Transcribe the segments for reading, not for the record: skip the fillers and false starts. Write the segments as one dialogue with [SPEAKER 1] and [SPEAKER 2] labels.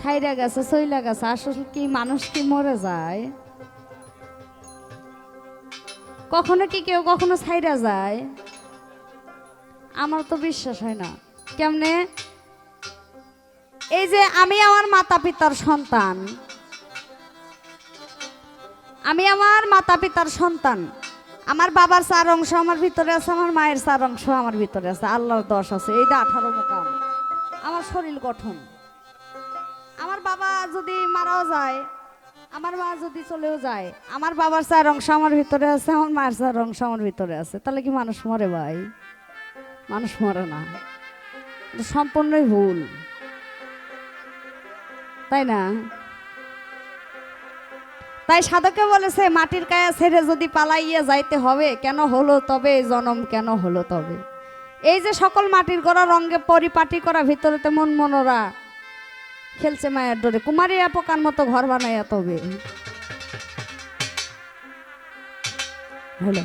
[SPEAKER 1] ছাইরা গেছে চইলা গেছে, আসলে কি মানুষ কি মরে যায়? কখনো কি কেউ কখনো ছাইরা যায়? আমার তো বিশ্বাস হয় না। কেমনে? এই যে আমি আমার মাতা পিতার সন্তান, আমি আমার মাতা পিতার সন্তান, আমার বাবার 4 অংশ আমার ভিতরে আছে, আমার মায়ের 4 অংশ আমার ভিতরে আছে, আল্লাহর 10 আছে, এই 18 মুকাম আমার শরীর গঠন। আমার বাবা যদি মারাও যায়, আমার মা যদি চলেও যায়, আমার বাবার 4 অংশ আমার ভিতরে আছে, আমার মায়ের 4 অংশ আমার ভিতরে আছে, তাহলে কি মানুষ মরে ভাই? মানুষ মরে না, এটা সম্পূর্ণই ভুল, তাই না? তাই সাধকে বলেছে মাটির কায়া ছেড়ে যদি পালাইয়া যাইতে হবে, কেন হলো তবে জনম, কেন হলো তবে? এই যে সকল মাটির গড়া রঙে পরিপাটি করা, ভিতরে তেমন মনোরা খেলছে মায়ের ডোরে, কুমারীরা পোকার মতো ঘর বানাইয়া তবে হলো।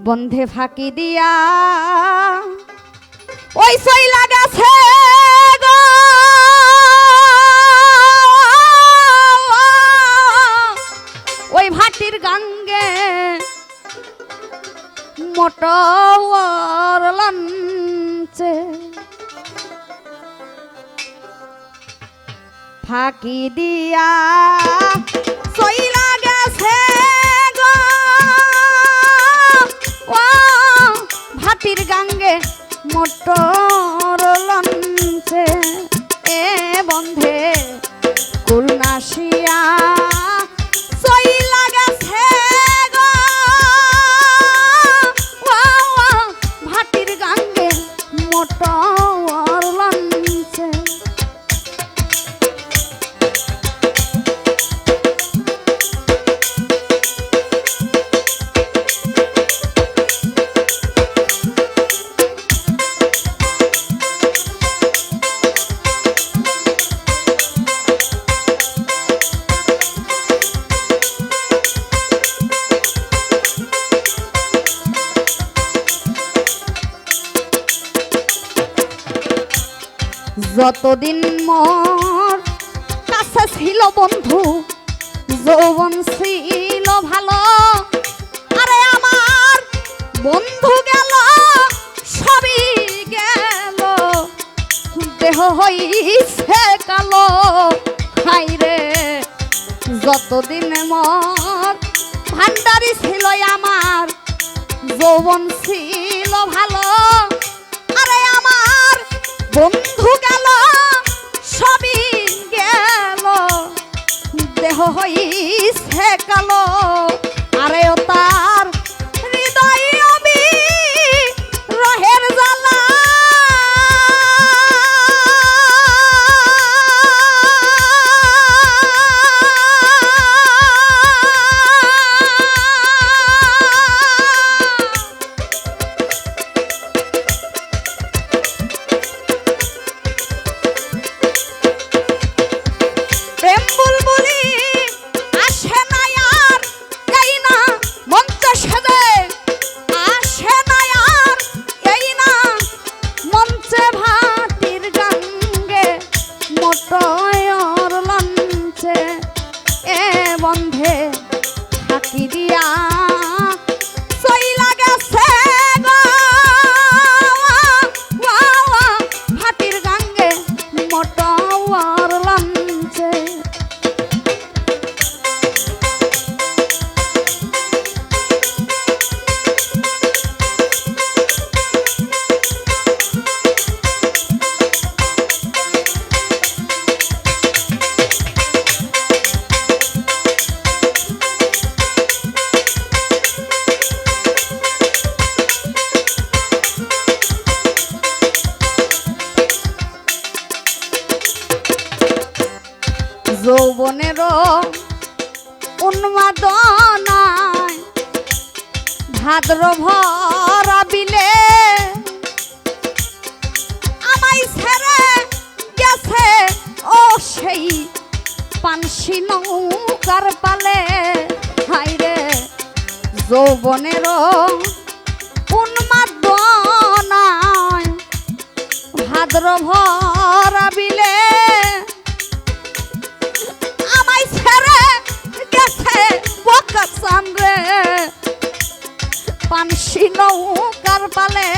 [SPEAKER 1] বন্ধে ফাঁকি দিয়া ওই চইলা গেছে গো, ওই ভাটির গাঙ্গে মোটর লঞ্চে, ফাঁকি দিয়া চইলা গেছে গো, ভাটির গাঙ্গে মোটর লঞ্চে, এ বন্ধে কুল নাসিয়া চইলা গেছে গো, ভাটির গাঙ্গে মোটর লঞ্চে। যতদিন মোর কাছে ছিল বন্ধু, যৌবন ছিল ভালো, আরে আমার বন্ধু গেল সবই গেল, দেহ হইছে কালো, হাইরে যতদিন মোর ভান্ডারি ছিল আমার, যৌবন ছিল ভালো, আরে আমার বন্ধু গেল সবই গেল, দেহ হইছে কালো, আরে ও তার হৃদয় রহের জ্বালা, বন্ধে ফাঁকি দিয়া চইলা গেছে গো, ভাটির গাঙ্গে মোটর লঞ্চে। যৌবনেরও উন্মাদনায় ভাদ্র ভরা বিলে আমায় ছেড়ে গেছে ও সেই পানসি নৌকার পালে, হাইরে যৌবনেরও উন্মাদনায় ভাদ্র ভরা বিলে আমায় ছেড়ে গেছে বকা চামড়ে পানসি নৌকার পালে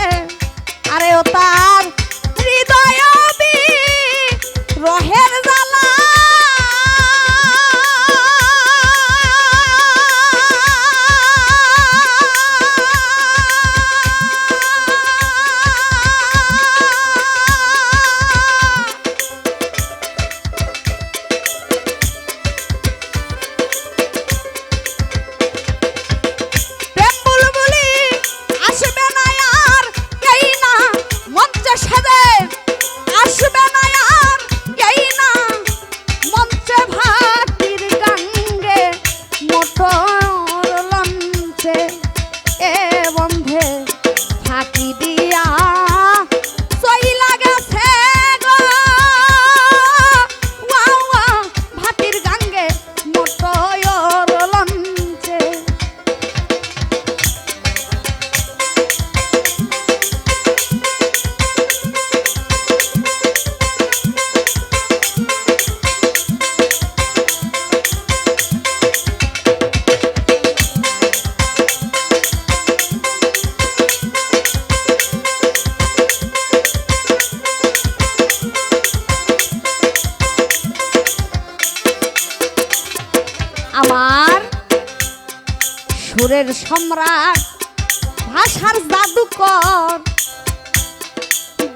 [SPEAKER 1] আরে ও তার হৃদয় রহের জ্বালা আমার সুরের সম্রাট ভাষার জাদুকর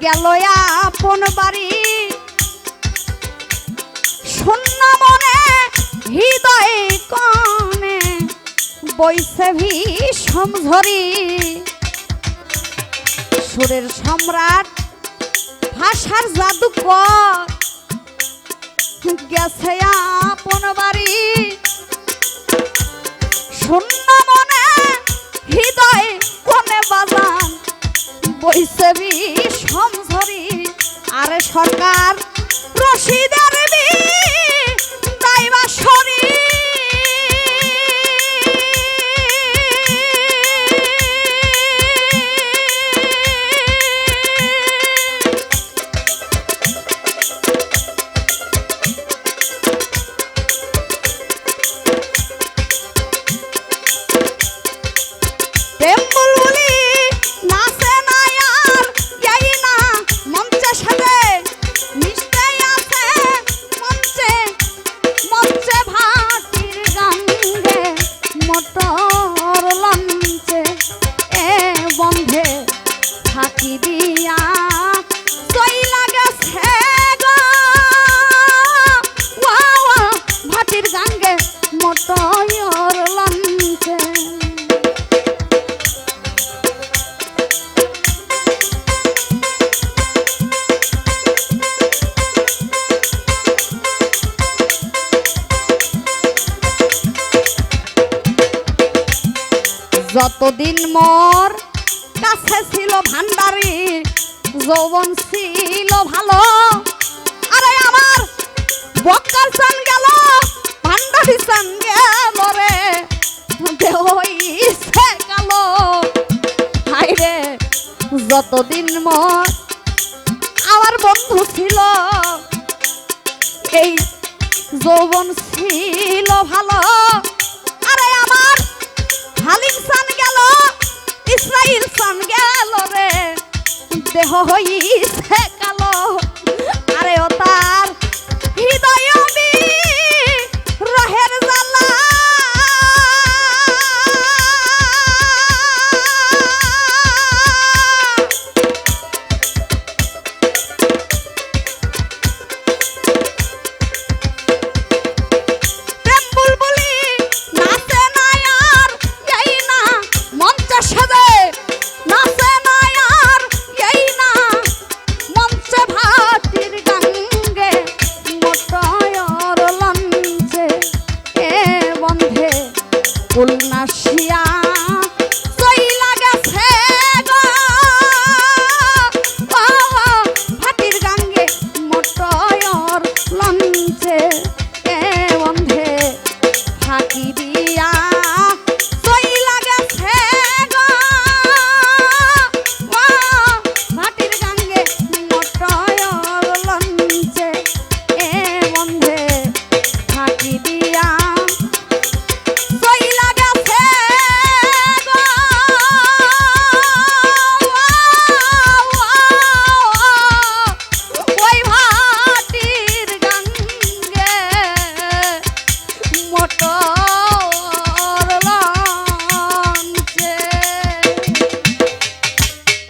[SPEAKER 1] গেল আপন বাড়ি শূন্য মনে হৃদয় কনে বইছে ভীষণ ঝরি সুরের সম্রাট ভাষার জাদুকর গেছে আপন বাড়ি শূন্য মনে হৃদয় কোনে বাজান বইছে ভীষণ ঝরি আরে সরকার রশিদের দাইবা শরী যতদিন মোর কাছে ছিল ভান্ডারি যৌবন ছিল ভালো আরে আমার বক্কার চান গেল ভান্ডারি চান গেল রে দেহ হইছে কালো হাই রে যতদিন মোর আমার বন্ধু ছিল এই যৌবন ছিল ভালো আরে আমার হালিম সান গেল ইসরাইল সান গেল রে দেহ হইছে কালো